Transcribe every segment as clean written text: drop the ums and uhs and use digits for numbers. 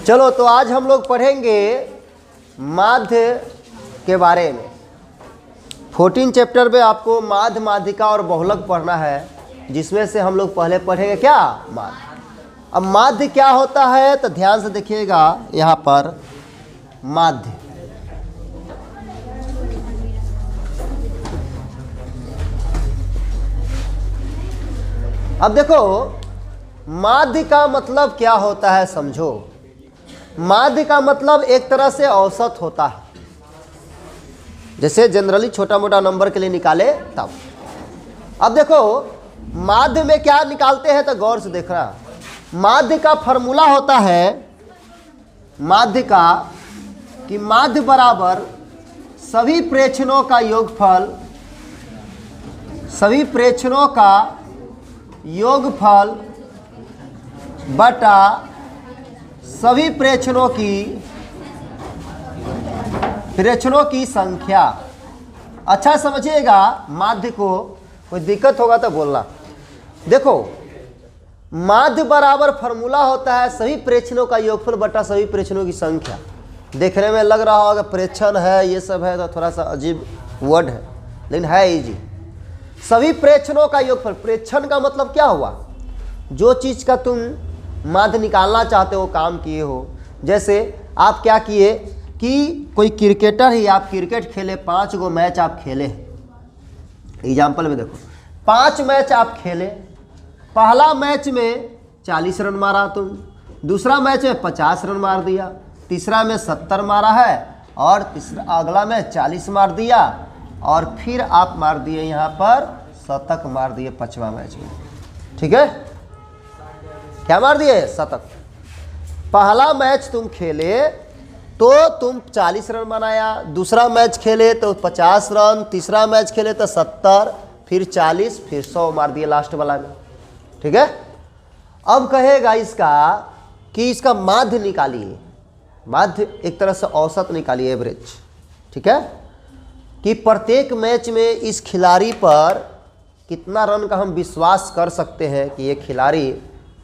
चलो तो आज हम लोग पढ़ेंगे माध्य के बारे में। 14 चैप्टर में आपको माध्य, माध्यिका और बहुलक पढ़ना है, जिसमें से हम लोग पहले पढ़ेंगे क्या, माध्य। अब माध्य क्या होता है तो ध्यान से देखिएगा यहाँ पर। माध्य अब देखो, माध्य का मतलब क्या होता है समझो। माध्य का मतलब एक तरह से औसत होता है, जैसे जनरली छोटा मोटा नंबर के लिए निकाले तब। अब देखो माध्य में क्या निकालते हैं तो गौर से देखना। माध्य का फॉर्मूला होता है, माध्य का कि माध्य बराबर सभी प्रेक्षणों का योगफल, सभी प्रेक्षणों का योगफल बटा सभी प्रेक्षणों की संख्या। अच्छा समझिएगा माध्य को, कोई दिक्कत होगा तो बोलना। देखो माध्य बराबर फॉर्मूला होता है सभी प्रेक्षणों का योगफल बटा सभी प्रेक्षणों की संख्या। देखने में लग रहा होगा प्रेक्षण है ये सब है तो थोड़ा सा अजीब वर्ड है, लेकिन है इजी। सभी प्रेक्षणों का योगफल, प्रेक्षण का मतलब क्या हुआ, जो चीज़ का तुम माध्य निकालना चाहते हो काम किए हो। जैसे आप क्या किए कि कोई क्रिकेटर ही, आप क्रिकेट खेले, 5 गो मैच आप खेले। एग्जाम्पल में देखो 5 मैच आप खेले। पहला मैच में 40 रन मारा तुम, दूसरा मैच में 50 रन मार दिया, तीसरा में 70 मारा है और अगला में 40 मार दिया और फिर आप मार दिए यहाँ पर शतक मार दिए 5वां मैच में। ठीक है, क्या मार दिए, शतक। पहला मैच तुम खेले तो तुम 40 रन बनाया, दूसरा मैच खेले तो 50 रन, तीसरा मैच खेले तो 70, फिर 40, फिर 100 मार दिए लास्ट वाला में। ठीक है, अब कहेगा इसका कि इसका माध्य निकालिए। माध्य एक तरह से औसत निकालिए, एवरेज। ठीक है, कि प्रत्येक मैच में इस खिलाड़ी पर कितना रन का हम विश्वास कर सकते हैं कि ये खिलाड़ी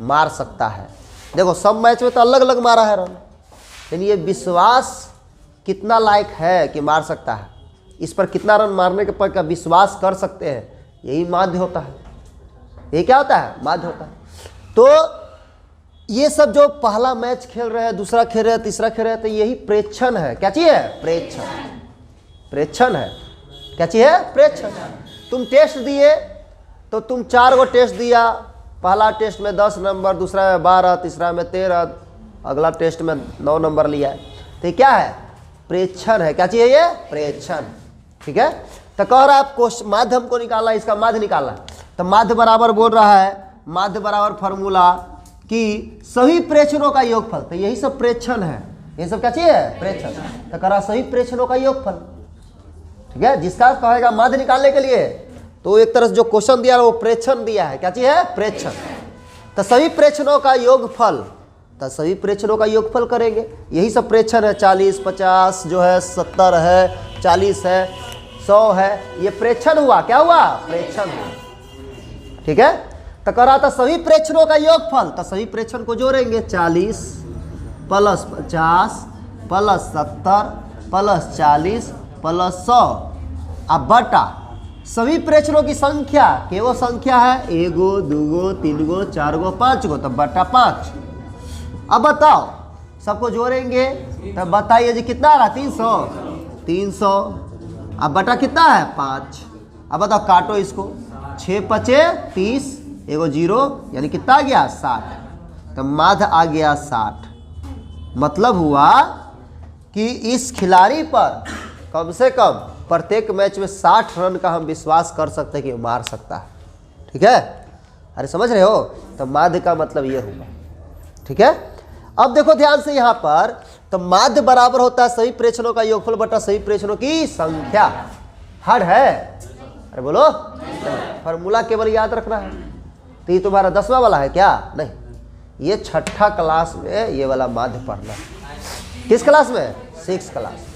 मार सकता है। देखो सब मैच में तो अलग अलग मारा है रन, लेकिन ये विश्वास कितना लायक है कि मार सकता है, इस पर कितना रन मारने के पर का विश्वास कर सकते हैं, यही माध्य होता है। ये क्या होता है, माध्य होता है। तो ये सब जो पहला मैच खेल रहे हैं, दूसरा खेल रहे हैं, तीसरा खेल रहे हैं, तो यही प्रेक्षण है। क्या चीज है, प्रेक्षण। प्रेक्षण है, क्या चीज है, प्रेक्षण। तुम टेस्ट दिए तो तुम 4 गो टेस्ट दिया। पहला टेस्ट में 10 नंबर, दूसरा में 12, तीसरा में 13, अगला टेस्ट में 9 नंबर लिया है। तो ये क्या है, प्रेक्षण है। क्या चाहिए, ये प्रेक्षण। ठीक है, तो कह रहा है आपको माध्य हमको निकालना है, इसका माध्य निकालना है। तो माध्य बराबर बोल रहा है, माध्य बराबर फॉर्मूला कि सभी प्रेक्षणों का योगफल। तो यही सब प्रेक्षण है, ये सब क्या चाहिए, प्रेक्षण। तो कह रहा सभी प्रेक्षणों का योगफल। ठीक है, जिसका कहेगा माध्य निकालने के लिए, तो एक तरह से जो क्वेश्चन दिया है वो प्रेक्षण दिया है। क्या चीज है, प्रेक्षण। तो सभी प्रेक्षणों का योगफल, तो सभी प्रेक्षणों का योगफल करेंगे, यही सब प्रेक्षण है। 40, 50 जो है, 70 है, 40 है, 100 है, ये प्रेक्षण हुआ। क्या हुआ, प्रेक्षण हुआ। ठीक है, तो कह रहा था सभी प्रेक्षणों का योगफल, तो सभी प्रेक्षण को जोड़ेंगे। 40 प्लस 50 प्लस 70 प्लस 40 प्लस 100 अब बटा सभी प्रेक्षणों की संख्या। के वो संख्या है 1 गो, 2 गो, 3 गो, 4 गो, 5 गो, तब बटा 5। अब बताओ सबको जोड़ेंगे तब बताइए जी कितना आ रहा, 300। अब बटा कितना है, 5। अब बताओ काटो इसको, 6 पचे 30, एगो 0, यानी कितना आ गया, 60। तो माध्य आ गया 60। मतलब हुआ कि इस खिलाड़ी पर कम से कम प्रत्येक मैच में 60 रन का हम विश्वास कर सकते हैं कि मार सकता है। ठीक है, अरे समझ रहे हो, तो माध्य का मतलब ये होगा। ठीक है, अब देखो ध्यान से यहाँ पर, तो माध्य बराबर होता है सभी प्रेक्षणों का योगफल बटा सभी प्रेक्षणों की संख्या। हार्ड है, अरे बोलो, फॉर्मूला केवल याद रखना है। तो ये तुम्हारा 10वां वाला है क्या, नहीं, ये 6ठा क्लास में ये वाला माध्य पढ़ना है। किस क्लास में, 6 क्लास।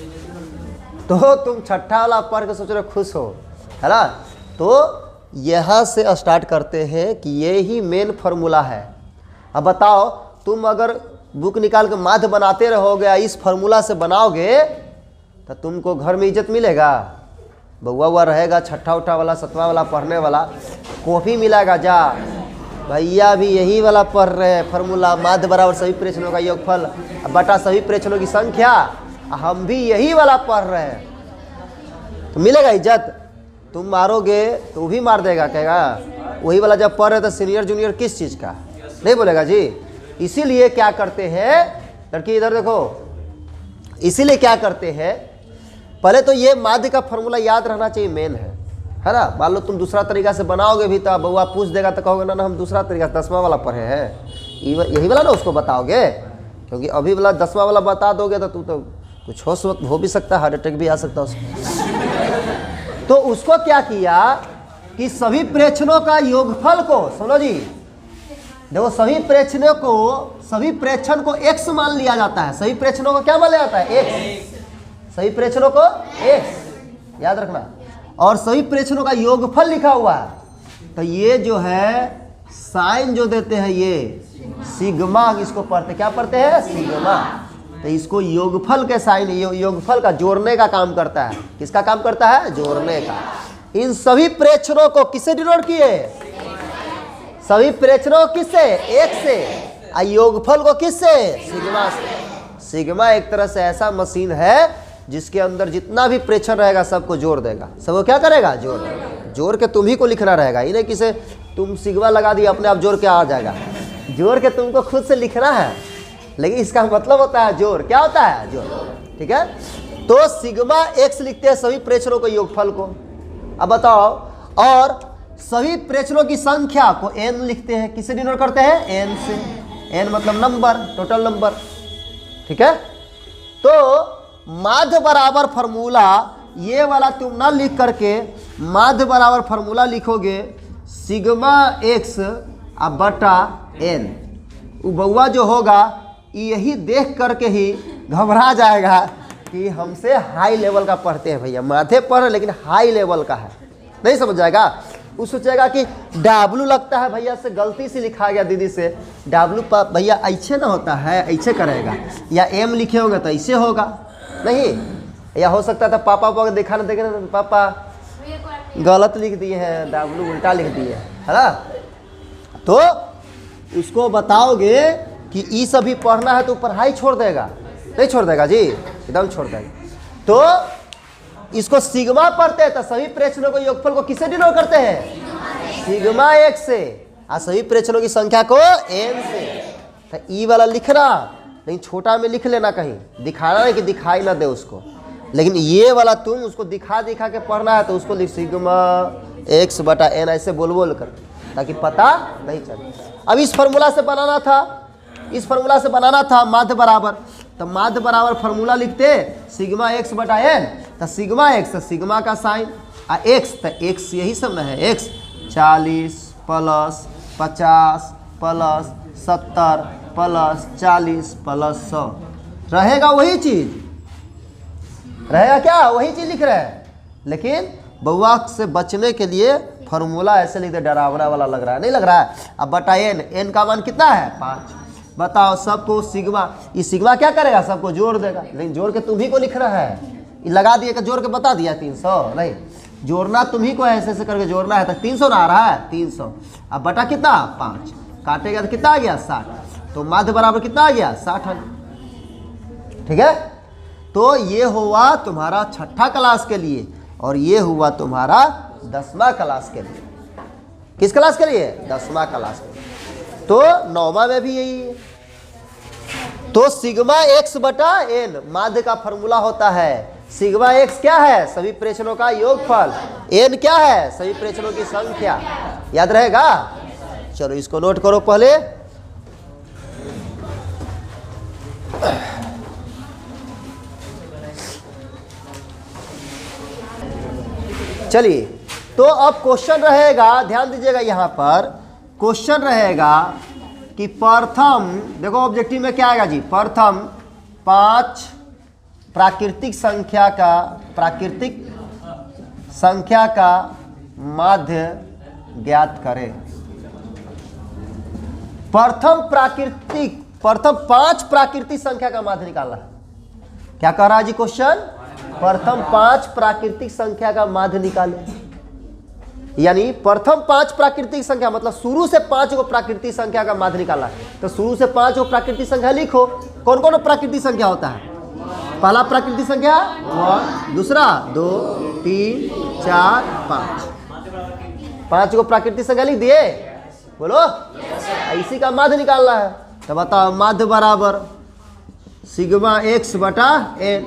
तो तुम 6ठा वाला पढ़ के सोच रहे खुश हो, है ना। तो यहाँ से स्टार्ट करते हैं कि ये ही मेन फॉर्मूला है। अब बताओ तुम अगर बुक निकाल के माध्य बनाते रहोगे, इस फॉर्मूला से बनाओगे तो तुमको घर में इज्जत मिलेगा? बउआ हुआ रहेगा, छठा उठा वाला, सतवा वाला पढ़ने वाला, कॉपी मिलेगा? जा भैया भी यही वाला पढ़ रहे हैं फॉर्मूला, माध्य बराबर सभी प्रेक्षणों का योगफल बटा सभी प्रेक्षणों की संख्या, हम भी यही वाला पढ़ रहे हैं, तो मिलेगा इज्जत? तुम मारोगे तो वो भी मार देगा, कहेगा वही वाला जब पढ़ रहे तो सीनियर जूनियर किस चीज़ का, नहीं बोलेगा जी। इसीलिए क्या करते हैं लड़की, इधर देखो, इसीलिए क्या करते हैं, पहले तो ये माध्य का फॉर्मूला याद रहना चाहिए, मेन है ना। मान लो तुम दूसरा तरीका से बनाओगे भी तो बउआ पूछ देगा तो कहोगे ना हम दूसरा तरीका 10वां वाला पढ़े हैं, यही वाला ना उसको बताओगे, क्योंकि अभी वाला 10वां वाला बता दोगे तो तू तो कुछ हो भी सकता है, हार्ट अटैक भी आ सकता है उसको। तो उसको क्या किया कि सभी प्रेक्षणों का योगफल को, सुनो जी, देखो सभी प्रेक्षण को x मान लिया जाता है। सभी प्रेक्षणों को क्या मान लिया जाता है? x। सभी प्रेक्षणों को x याद रखना, और सभी प्रेक्षणों का योगफल लिखा हुआ है। तो ये जो है साइन जो देते हैं ये सिग्मा, इसको पढ़ते क्या पढ़ते हैं? सिग्मा। तो इसको योगफल के साइन, योगफल का जोड़ने का काम करता है। किसका काम करता है? जोड़ने का। इन सभी प्रेक्षणों को किससे डिनोट किए? सभी प्रेक्षणों को किससे? एक से। योगफल को किससे? सिग्मा से। सिग्मा एक तरह से ऐसा मशीन है जिसके अंदर जितना भी प्रेक्षण रहेगा सबको जोड़ देगा। सबको क्या करेगा? जोड़ देगा। जोड़ के तुम ही को लिखना रहेगा, इन्हें किसे तुम सिग्मा लगा दिया अपने आप जोड़ के आ जाएगा। जोड़ के तुमको खुद से लिखना है, लेकिन इसका मतलब होता है जोड़। क्या होता है? जोड़। ठीक है, तो सिग्मा x लिखते हैं सभी प्रेक्षणों को योगफल को। अब बताओ, और सभी प्रेक्षणों की संख्या को n लिखते हैं, किससे डिनोट करते हैं? n से। n मतलब नंबर, टोटल नंबर। ठीक है, तो माध्य बराबर फॉर्मूला ये वाला तुम ना लिख करके माध्य बराबर फॉर्मूला लिखोगे सिग्मा x बटा n। वो बउआ जो होगा यही देख करके ही घबरा जाएगा कि हमसे हाई लेवल का पढ़ते हैं भैया, माथे पढ़ लेकिन हाई लेवल का है, नहीं समझ जाएगा। वो सोचेगा कि W लगता है भैया से गलती से लिखा गया, दीदी से W भैया ऐसे ना होता है, ऐसे करेगा, या M लिखे होंगे तो ऐसे होगा, नहीं। या हो सकता था पापा को देखा ना, देखे ना पापा गलत लिख दिए हैं, W उल्टा लिख दिए है ना। तो उसको बताओगे कि ये सभी पढ़ना है तो पढ़ाई छोड़ देगा, नहीं छोड़ देगा जी, एकदम छोड़ देगा। तो इसको सिग्मा पढ़ते हैं तो सभी प्रेक्षणों को योगफल को किससे डिनोट करते हैं? सिग्मा x से। और सभी प्रेक्षणों की संख्या को n से। तो ई वाला लिखना, लेकिन छोटा में लिख लेना, कहीं दिखाना नहीं कि दिखाई ना दे उसको, लेकिन ये वाला तुम उसको दिखा दिखा के पढ़ना है तो उसको लिख सिग्मा x बटा n ऐसे बोल बोल कर, ताकि पता नहीं चले। अब इस फॉर्मूला से बनाना था, इस फॉर्मूला से बनाना था माध्य बराबर, तो माध्य बराबर फॉर्मूला लिखते सिग्मा x बटा n। तो सिग्मा x तो सिग्मा का साइन, और x तो x यही सब ना है, x 40 plus 50 plus 70 plus 40 plus 100 रहेगा, वही चीज रहेगा। क्या वही चीज लिख रहे हैं, लेकिन बउआ से बचने के लिए फॉर्मूला ऐसे लिख दे, डरावना वाला लग रहा है, नहीं लग रहा है। अब बटा n का मान कितना है? 5। बताओ सबको सिग्मा, ये सिग्मा क्या करेगा? सबको जोड़ देगा, लेकिन जोड़ के तुम्ही को लिखना है। ये लगा दिया कि जोड़ के बता दिया 300, नहीं, जोड़ना तुम्ही को ऐसे ऐसे करके जोड़ना है। तो 300 ना आ रहा है, 300। अब बटा कितना? 5। काटेगा तो कितना आ गया? 60। तो माध्य बराबर कितना आ गया? 60 आ गया। ठीक है, तो ये हुआ तुम्हारा छठा क्लास के लिए, और ये हुआ तुम्हारा 10वां क्लास के लिए। किस क्लास के लिए? 10वां क्लास के लिए। तो 9वां में भी यही है। तो सिग्मा x बटा n माध्य का फॉर्मूला होता है। सिग्मा x क्या है? सभी प्रेक्षणों का योगफल। n क्या है? सभी प्रेक्षणों की संख्या। याद रहेगा? चलो इसको नोट करो पहले। चलिए, तो अब क्वेश्चन रहेगा, ध्यान दीजिएगा, यहाँ पर क्वेश्चन रहेगा कि प्रथम, देखो ऑब्जेक्टिव में क्या आएगा जी? प्रथम 5 प्राकृतिक संख्या का माध्य ज्ञात करें। प्रथम प्राकृतिक प्रथम 5 प्राकृतिक संख्या का माध्य निकालना है। क्या कह रहा है जी क्वेश्चन? प्रथम 5 प्राकृतिक संख्या का माध्य निकालें। यानी प्रथम 5 प्राकृतिक संख्या मतलब शुरू से 5 को प्राकृतिक संख्या का माध्य निकालना है। तो शुरू से 5 को प्राकृतिक संख्या लिखो। कौन कौन प्राकृतिक संख्या होता है? पहला प्राकृतिक संख्या 1, दूसरा 2, 3, 4, 5। 5 को प्राकृतिक संख्या लिख दिए, बोलो। इसी का माध्य निकालना है। तो बताओ माध्य बराबर सिग्मा x बटा n।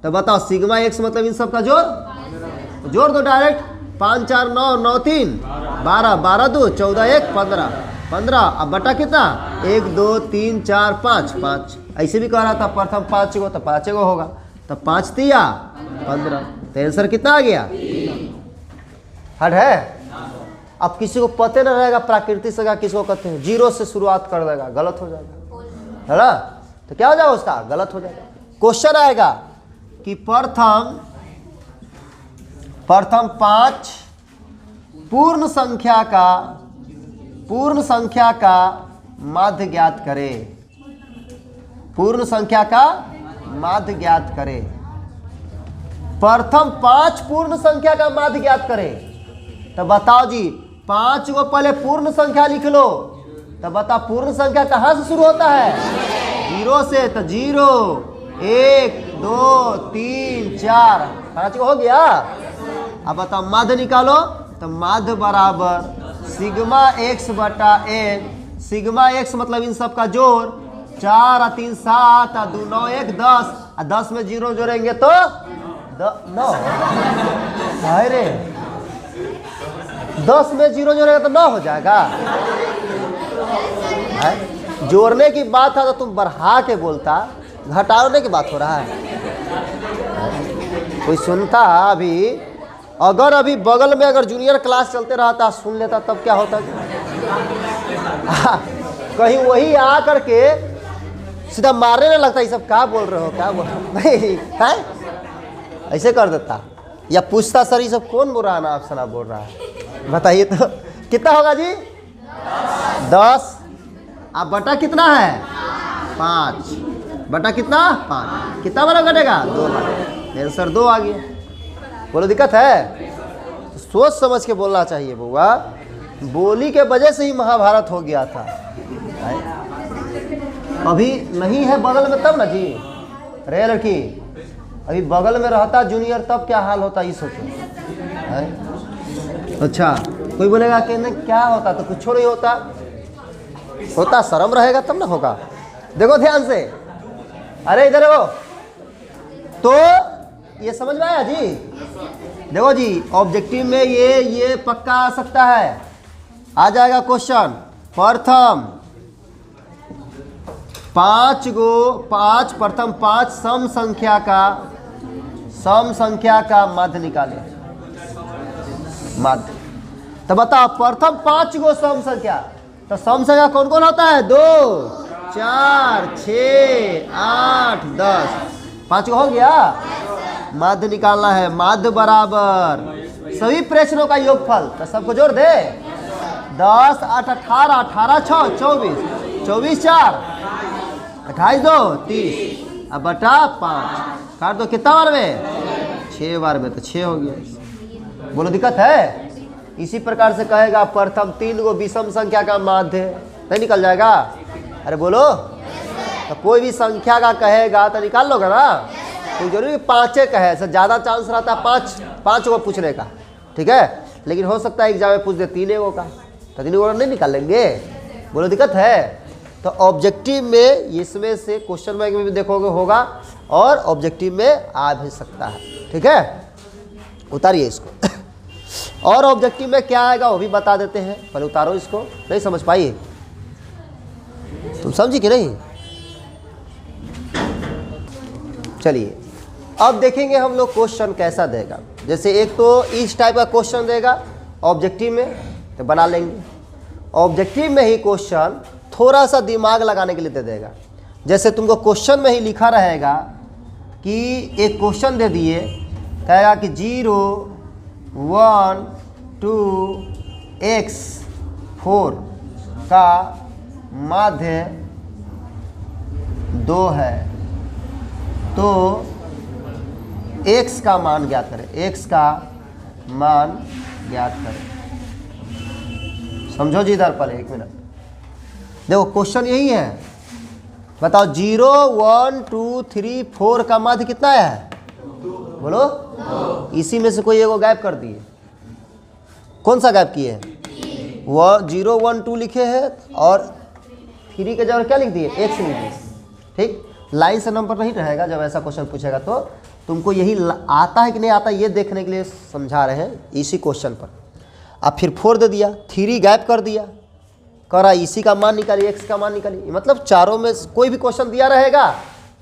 तो बताओ सिग्मा x मतलब इन सब का जोड़ दो डायरेक्ट। 5 4 9 9 3 12 12 2 14 1 15 15। अब बटा कितना? 1 2 3 4 5 5। ऐसे भी कह रहा था प्रथम 5 को, तो 5 को होगा। तो 5 तिया 15। तो आंसर कितना आ गया? हट है। अब किसी को पता न रहेगा प्राकृतिक संख्या किसको कहते हैं, 0 से शुरुआत कर देगा, गलत हो जाएगा, है ना? तो क्या हो जाएगा उसका? गलत हो जाएगा। क्वेश्चन आएगा कि प्रथम 5 पूर्ण संख्या का माध्य ज्ञात करें। पूर्ण संख्या का माध्य ज्ञात करें। प्रथम 5 पूर्ण संख्या का माध्य ज्ञात करें। तो बताओ जी, 5 को पहले पूर्ण संख्या लिख लो। तो बता पूर्ण संख्या कहाँ से शुरू होता है? 0 से। तो 0 1 2 3 4 5 को हो गया। अब बताओ माध्य निकालो। तो माध्य बराबर सिग्मा x बटा n। सिग्मा x मतलब इन सब का जोड़। 4 और 3 7 और 2 9 1 10 और 10 में 0 जोड़ेंगे तो 9। रे 10 में 0 जोड़ेगा तो 9 हो जाएगा। जोड़ने की बात है तो तुम बढ़ा के बोलता, घटाने की बात हो रहा है। कोई सुनता अभी, अगर अभी बगल में अगर जूनियर क्लास चलते रहता, सुन लेता, तब क्या होता? कहीं वही आ करके सीधा मारने नहीं लगता, ये सब क्या बोल रहे हो, क्या बोल रहे हो? ऐसे कर देता या पूछता सर ये सब कौन बोल रहा है ना, आप सना बोल रहा है, बताइए तो कितना होगा जी? 10। अब बटा कितना है? 5 बटा कितना? 5। कितना बड़ा घटेगा? 2 बटा। आंसर 2 आ गया। बोलो दिक्कत है? तो सोच समझ के बोलना चाहिए बउआ। बोली के वजह से ही महाभारत हो गया था। अभी नहीं है बगल में तब ना जी, रे लड़की, अभी बगल में रहता जूनियर तब क्या हाल होता, ये सोचो। अच्छा कोई बोलेगा कि नहीं क्या होता, तो कुछ नहीं होता, शर्म रहेगा तब ना होगा। देखो ध्यान से, अरे इधर हो। तो ये समझ में आया जी? देखो जी, ऑब्जेक्टिव में ये पक्का आ सकता है, आ जाएगा क्वेश्चन। प्रथम 5 सम संख्या का माध्य निकाले। माध्य तो बताओ प्रथम 5 गो सम संख्या, तो सम संख्या कौन कौन होता है? 2 4 6 8 10। 5 को हो गया। माध्य निकालना है। माध्य बराबर सभी प्रश्नों का योगफल, तो सबको जोड़ दे। 10 8 18 18 6 24 24 4 28 2 30। अब बटा 5 काट दो। कितना बार में? 6 बार में। तो 6 हो गया। बोलो दिक्कत है? इसी प्रकार से कहेगा प्रथम 3 को विषम संख्या का माध्य, नहीं निकल जाएगा? अरे बोलो। तो कोई भी संख्या का कहेगा तो निकाल लोगे ना। कोई जरूरी 5 कहे, ऐसा ज़्यादा चांस रहता है 5 को पूछने का, ठीक है। लेकिन हो सकता है एग्जाम में पूछ दे 3 को का, तो 3 को नहीं निकाल लेंगे। बोलो दिक्कत है? तो ऑब्जेक्टिव में इसमें से क्वेश्चन बैंक में भी देखोगे होगा, और ऑब्जेक्टिव में आ भी सकता है, ठीक है। उतारिए इसको। और ऑब्जेक्टिव में क्या आएगा वो भी बता देते हैं, पहले उतारो इसको। नहीं समझ पाइए? तुम समझी कि नहीं? चलिए अब देखेंगे हम लोग क्वेश्चन कैसा देगा। जैसे एक तो इस टाइप का क्वेश्चन देगा ऑब्जेक्टिव में, तो बना लेंगे। ऑब्जेक्टिव में ही क्वेश्चन थोड़ा सा दिमाग लगाने के लिए दे देगा। जैसे तुमको क्वेश्चन में ही लिखा रहेगा कि एक क्वेश्चन दे दिए, कहेगा कि 0 1 2 x 4 का माध्य 2 है तो x का मान ज्ञात करें, x का मान ज्ञात करें। समझो जी इधर पहले 1 मिनट देखो, क्वेश्चन यही है। बताओ 0 1 2 3 4 का माध्य कितना है? बोलो। इसी में से कोई एगो गायब कर दिए। कौन सा गायब किए? 0 1 2 लिखे हैं और 3 के जगह क्या लिख दिए? x लिख दिए। ठीक, लाइन से नंबर नहीं रहेगा। जब ऐसा क्वेश्चन पूछेगा तो तुमको यही आता है कि नहीं आता ये देखने के लिए समझा रहे हैं इसी क्वेश्चन पर। अब फिर 4 दे दिया, 3 गायब कर दिया, कह रहा इसी का मान निकालिए, x का मान निकालिए। मतलब चारों में कोई भी क्वेश्चन दिया रहेगा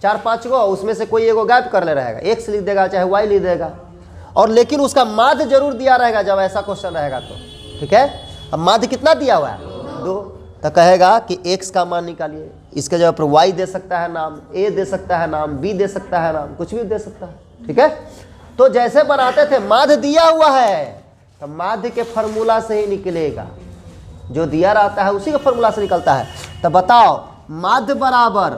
4-5 गो, उसमें से कोई एगो गायब कर ले रहेगा, x लिख देगा चाहे y लिख देगा, और लेकिन उसका माध्य जरूर दिया रहेगा जब ऐसा क्वेश्चन रहेगा तो। ठीक है, अब माध्य कितना दिया हुआ है? 2, तो कहेगा कि x का मान निकालिए। इसके जगह पर y दे सकता है नाम, a दे सकता है नाम, b दे सकता है नाम, कुछ भी दे सकता है। ठीक है, तो जैसे बनाते थे माध्य दिया हुआ है तो माध्य के फॉर्मूला से ही निकलेगा, जो दिया रहता है उसी के फॉर्मूला से निकलता है। तो बताओ माध्य बराबर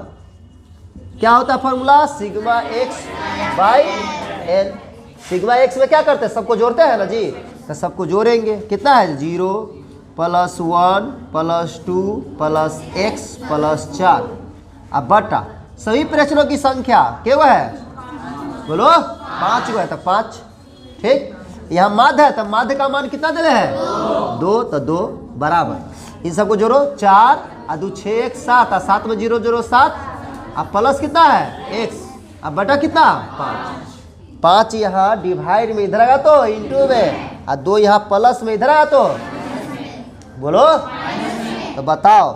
क्या होता है formula? Sigma x by n। Sigma x में क्या करते हैं? सबको जोड़ते हैं ना जी, तो सबको जोड़ेंगे। कितना है? 0 + 1 + 2 + x + 4 अब बटा सभी प्रश्नों की संख्या क्या है? बोलो 5 गो है तो 5। ठीक, यहाँ माध्य है तो माध्य का मान कितना दे रहे हैं? 2, तो 2 बराबर इन सबको जोड़ो 4 और 2 6 1 7 और 7 में 0 0 7 अब प्लस कितना है? x अब बटा कितना? 5। 5 यहाँ डिवाइड में इधर आएगा तो इंटू में, और 2 यहाँ प्लस में इधर आया तो बोलो। तो बताओ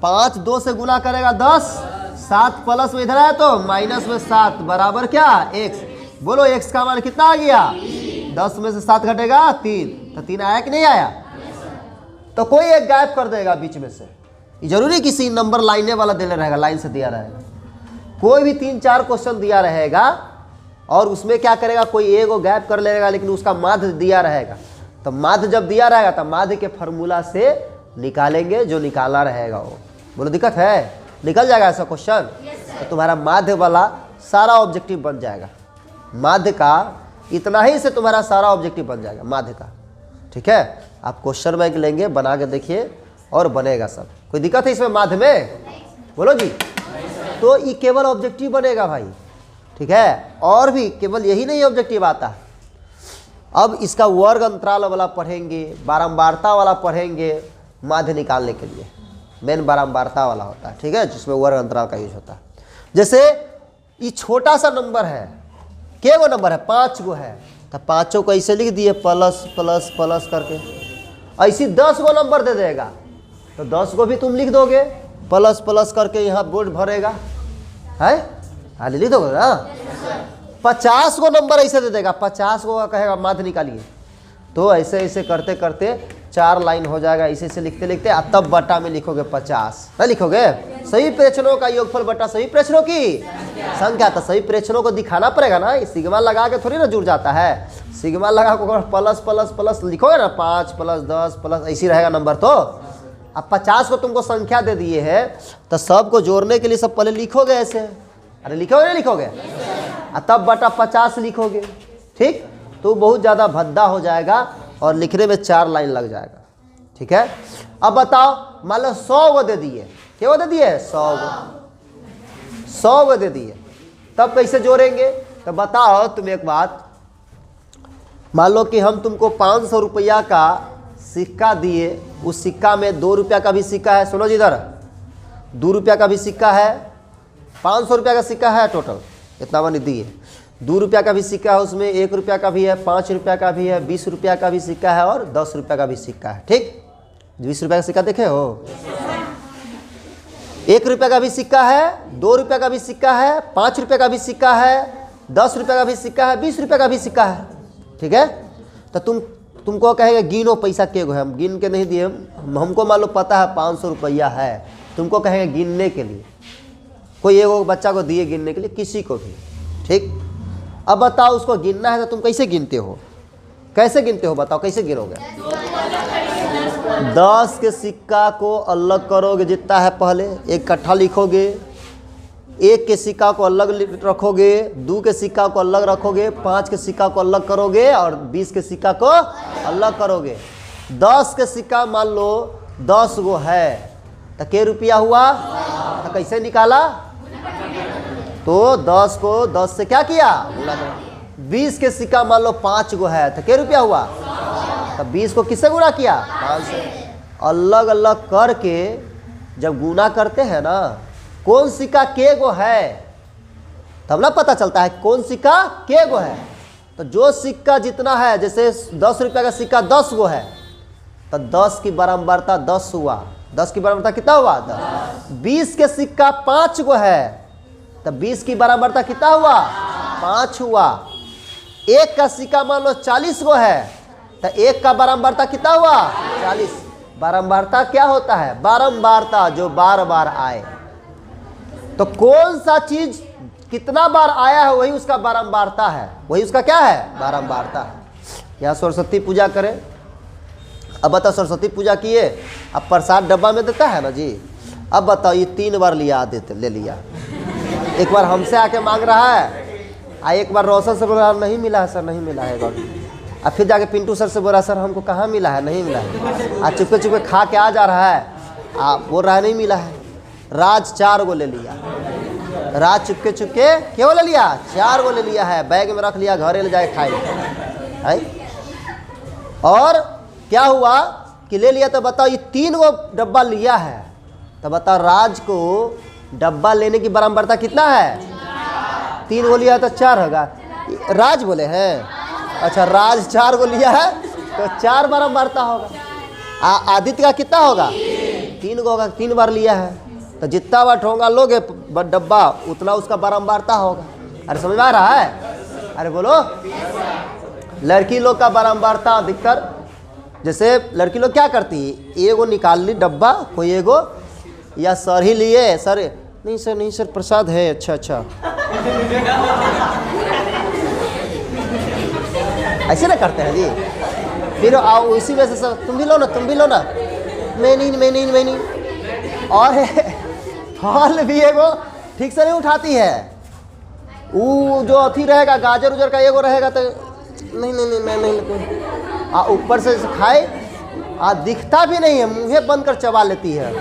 5 2 से गुना करेगा 10, 7 प्लस में इधर आया तो माइनस में 7 बराबर क्या? x। बोलो x का मान कितना आ गया? 10 में से 7 घटेगा 3, तो 3 आया कि नहीं आया? तो कोई एक गायब कर देगा बीच में से। जरूरी किसी नंबर लाइने वाला देने रहेगा, लाइन से दिया रहेगा। कोई भी 3-4 क्वेश्चन दिया रहेगा और उसमें क्या करेगा? कोई एक को गायब कर लेगा, लेकिन उसका माध्य दिया रहेगा। तो माध्य जब दिया रहेगा तो माध्य के फॉर्मूला से निकालेंगे, जो निकाला रहेगा वो। बोलो दिक्कत है? निकल जाएगा ऐसा क्वेश्चन तो तुम्हारा माध्य वाला सारा ऑब्जेक्टिव बन जाएगा। माध्य का इतना ही से तुम्हारा सारा ऑब्जेक्टिव बन जाएगा माध्य का। ठीक है, आप क्वेश्चन बैंक लेंगे, बना के देखिए और बनेगा सब। कोई दिक्कत है इसमें माध्य में? बोलो जी। तो ये केवल ऑब्जेक्टिव बनेगा भाई। ठीक है, और भी केवल यही नहीं ऑब्जेक्टिव आता है। अब इसका वर्ग अंतराल वाला पढ़ेंगे, बारंबारता वाला पढ़ेंगे माध्य निकालने के लिए। मेन बारंबारता वाला होता है, ठीक है, जिसमें वर्ग अंतराल का यूज होता है। जैसे ये छोटा सा नंबर है, क्या वो नंबर है? 5 गो है, तो 5 को ऐसे लिख दिए प्लस प्लस प्लस करके। ऐसी 10 गो नंबर दे देगा तो 10 को भी तुम लिख दोगे प्लस प्लस करके, यहाँ बोर्ड भरेगा है, हाँ लिख दोगे ना। 50 को नंबर ऐसे दे देगा, 50 को कहेगा माध्य निकालिए। तो ऐसे ऐसे करते करते 4 लाइन हो जाएगा, ऐसे ऐसे लिखते लिखते, तब बटा में लिखोगे 50 ना लिखोगे। सही प्रेक्षणों का योगफल बटा सही प्रेक्षणों की संख्या। तो सही प्रेक्षणों को दिखाना पड़ेगा ना, सिग्मा लगा के थोड़ी ना जुड़ जाता है। सिग्मा लगा को प्लस प्लस प्लस लिखोगे ना, 5 + 10 प्लस ऐसी रहेगा नंबर। तो अब 50 को तुमको संख्या दे दिए है तो सबको जोड़ने के लिए सब पहले लिखोगे ऐसे। अरे लिखोगे नहीं लिखोगे? तब बटा 50 लिखोगे। ठीक, तो बहुत ज़्यादा भद्दा हो जाएगा और लिखने में 4 लाइन लग जाएगा। ठीक है, अब बताओ मान लो 100 गो दे दिए। क्या वो दे दिए? 100 गो दे दिए, तब कैसे जोड़ेंगे? तो बताओ तुम एक बात, मान लो कि हम तुमको 500 रुपया का सिक्का दिए, उस सिक्का में 2 रुपया का भी सिक्का है। सुनो जी इधर, 2 रुपया का भी सिक्का है, 500 रुपया का सिक्का है, टोटल इतना बनी दिए। 2 रुपया का भी सिक्का है, उसमें 1 रुपया का भी है, 5 रुपया का भी है, 20 रुपया का भी सिक्का है और 10 रुपया का भी सिक्का है। ठीक, 20 रुपया का सिक्का देखे हो? 1 रुपया का भी सिक्का है, 2 रुपया का भी सिक्का है, 5 रुपया का भी सिक्का है, 10 रुपया का भी सिक्का है, 20 रुपया का भी सिक्का है। ठीक है, तो तुमको कहेगा गिनो पैसा के गो है, हम गिन के नहीं दिए, हमको मान लो पता है 500 रुपया है, तुमको कहेंगे गिनने के लिए। कोई एगो बच्चा को दिए गिनने के लिए, किसी को भी। ठीक, अब बताओ उसको गिनना है तो तुम कैसे गिनते हो? कैसे गिनते हो बताओ, कैसे गिनोगे? 10 के सिक्का को अलग करोगे जितना है पहले, एक इकट्ठा लिखोगे, 1 के सिक्का को अलग रखोगे, 2 के सिक्का को अलग रखोगे, 5 के सिक्का को अलग करोगे और 20 के सिक्का को अलग करोगे। 10 के सिक्का मान लो 10 गो है तो के रुपया हुआ, तो कैसे निकाला? तो 10 को 10 से क्या किया? 20 के सिक्का मान लो 5 गो है तो के रुपया हुआ, तो 20 को किससे गुणा किया? 5 से। अलग अलग करके जब गुना करते हैं ना, कौन सिक्का के गो है तब ना पता चलता है कौन सिक्का के गो है। तो जो सिक्का जितना है, जैसे 10 रुपया का सिक्का 10 गो है तो 10 की बारंबारता 10 हुआ। 10 की बारंबारता कितना हुआ? 10। 20 के सिक्का 5 गो है तो 20 की बारंबारता कितना हुआ? 5 हुआ। 1 का सिक्का मान लो 40 गो है तो 1 का बारंबारता कितना हुआ? 40। बारंबारता क्या होता है? बारंबारता, जो बार बार आए। तो कौन सा चीज कितना बार आया है वही उसका बारंबारता है, वही उसका क्या है? बारंबारता है। यहाँ सरस्वती पूजा करें, अब बताओ सरस्वती पूजा किए, अब प्रसाद डब्बा में देता है ना जी। अब बताओ ये 3 बार लिया, ले लिया। एक बार हमसे आके मांग रहा है, एक बार रोशन से बोला नहीं मिला है सर, नहीं मिला है। और फिर जाके पिंटू सर से बोला सर हमको कहाँ मिला है, नहीं मिला है। आज चुपके चुपके खा के आ जा रहा है, बोल रहा है नहीं मिला है। राज 4 गो ले लिया, राज चुपके चुपके क्यों ले लिया? 4 गो ले लिया है, बैग में रख लिया, घरे ले जाके खाए। और क्या हुआ कि ले लिया, तो बताओ ये 3 गो डब्बा लिया है, तो बताओ राज को डब्बा लेने की बारंबारता कितना है? 3 गो लिया तो 4 होगा। राज बोले हैं, अच्छा राज 4 गो लिया है तो 4 बारंबारता होगा। आदित्य का कितना होगा? 3 गो होगा, 3 बार लिया है तो जितना बार ठोंगा लोगे डब्बा उतना उसका बारंबारता होगा। अरे समझ में आ रहा है? अरे बोलो। लड़की लोग का बारंबारता अधिकतर, जैसे लड़की लोग क्या करती है, एगो निकाल ली डब्बा कोई एगो, या सर ही लिए, सर नहीं सर, नहीं सर प्रसाद है, अच्छा अच्छा ऐसे ना करते हैं जी। फिर आओ इसी वजह से सब तुम भी लो ना, तुम भी लो ना, मैं नहीं। और फल भी एगो ठीक से नहीं उठाती है, वो जो अथी रहेगा गाजर उजर का एगो रहेगा तो नहीं मैं नहीं। ऊपर से खाए दिखता भी नहीं है, मुँहे बंद कर चबा लेती है।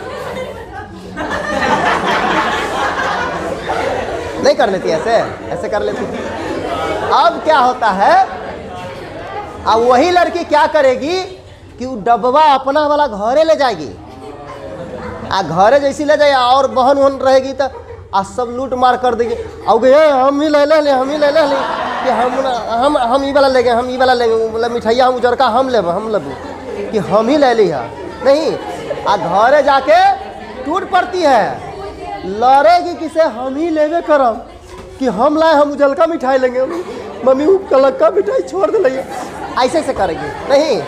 नहीं कर लेती ऐसे कर लेती। अब क्या होता है, अब वही लड़की क्या करेगी कि वो डब्बा अपना वाला घरे ले जाएगी। घरे जैसी ले जाए और बहन वहन रहेगी तो सब लूट मार कर देगी। अब हम ही ले ले कि हम ई वाला लेंगे, हम ई वाला लेंगे, मतलब मिठाइया हम उजर का हम लेबू कि हम ही ले ली है। नहीं, घरे जाके टूट पड़ती है, लड़ेगी किसे, हम ही लेवे करम कि हम लाए, हम उजलका मिठाई लेंगे, मम्मी वो कलक्का मिठाई छोड़ दे लेंगे। ऐसे करेगी नहीं।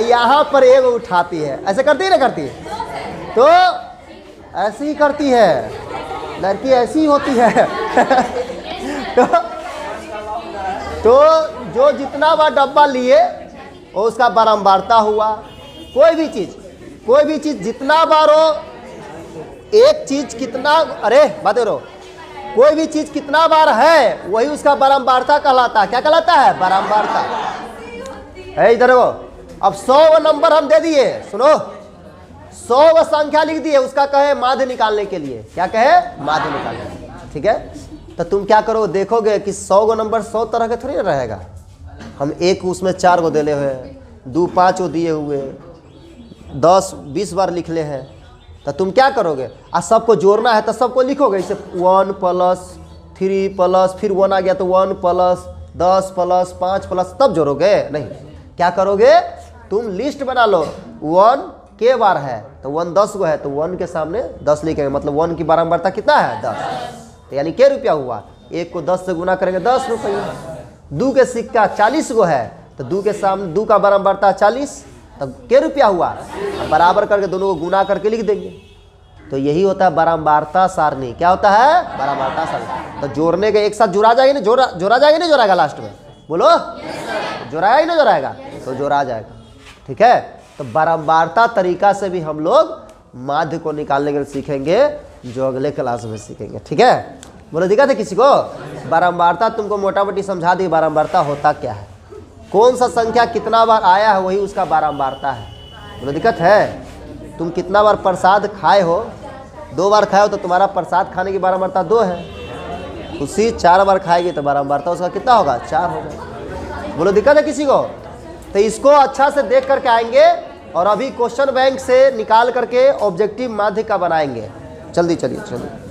यहाँ पर एगो उठाती है, ऐसे करती है ना, करती है तो ऐसी ही करती है, लड़की ऐसी ही होती है। तो जो जितना बार डब्बा लिए वो उसका बारंबारता हुआ। कोई भी चीज़ जितना बार हो, एक चीज़ कितना, अरे बातें रहो, कोई भी चीज़ कितना बार है वही उसका बारंबारता कहलाता है। क्या कहलाता है? बारंबारता है। इधर वो अब 100 नंबर हम दे दिए, सुनो 100 संख्या लिख दिए, उसका कहे माध्य निकालने के लिए। क्या कहे? माध्य निकालने। ठीक है, तो तुम क्या करो, देखोगे कि 100 नंबर 100 तरह के थोड़ी ना रहेगा। हम एक उसमें 4 गो दिले हुए, 2 5 दिए हुए, 10 20 बार लिख ले हैं, तो तुम क्या करोगे? सबको जोड़ना है तो सबको लिखोगे, जैसे 1 + 3 + फिर 1 आ गया तो 1 + 10 + 5 + तब जोड़ोगे। नहीं, क्या करोगे, तुम लिस्ट बना लो। 1 के बार है तो 1 10 गो है तो 1 के सामने 10 लिखेंगे, मतलब 1 की बारंबारता कितना है? 10। तो यानी के रुपया हुआ? 1 को 10 से गुना करेंगे 10 रुपये। 2 के सिक्का 40 गो है तो 2 के सामने 2 का बारंबारता 40, तब के रुपया हुआ? बराबर करके दोनों को गुना करके लिख देंगे। तो यही होता है बारंबारता सारणी। क्या होता है? बारंबारता सारणी। तो जोड़ने के एक साथ जुड़ा जाएगा ना, जोड़ा जाएगा नहीं जोड़ाएगा? लास्ट में बोलो, जोड़ाएगा ही नहीं जोड़ाएगा? तो जोड़ा जाएगा। ठीक है, तो बारंबारता तरीका से भी हम लोग माध्य को निकालने के लिए सीखेंगे, जो अगले क्लास में सीखेंगे। ठीक है। बोलो दिक्कत है किसी को? बारंबारता तुमको मोटा मोटी समझा दी, बारंबारता होता क्या है, कौन सा संख्या कितना बार आया है वही उसका बारंबारता है। बोलो दिक्कत है? तुम कितना बार प्रसाद खाए हो, 2 बार खाए हो तो तुम्हारा प्रसाद खाने की बारंबारता 2 है, उसी 4 बार खाएगी तो बारंबारता उसका कितना होगा? 4 होगा। बोलो दिक्कत है किसी को? तो इसको अच्छा से देख करके आएंगे और अभी क्वेश्चन बैंक से निकाल करके ऑब्जेक्टिव माध्य का बनाएंगे। जल्दी चलिए चलिए।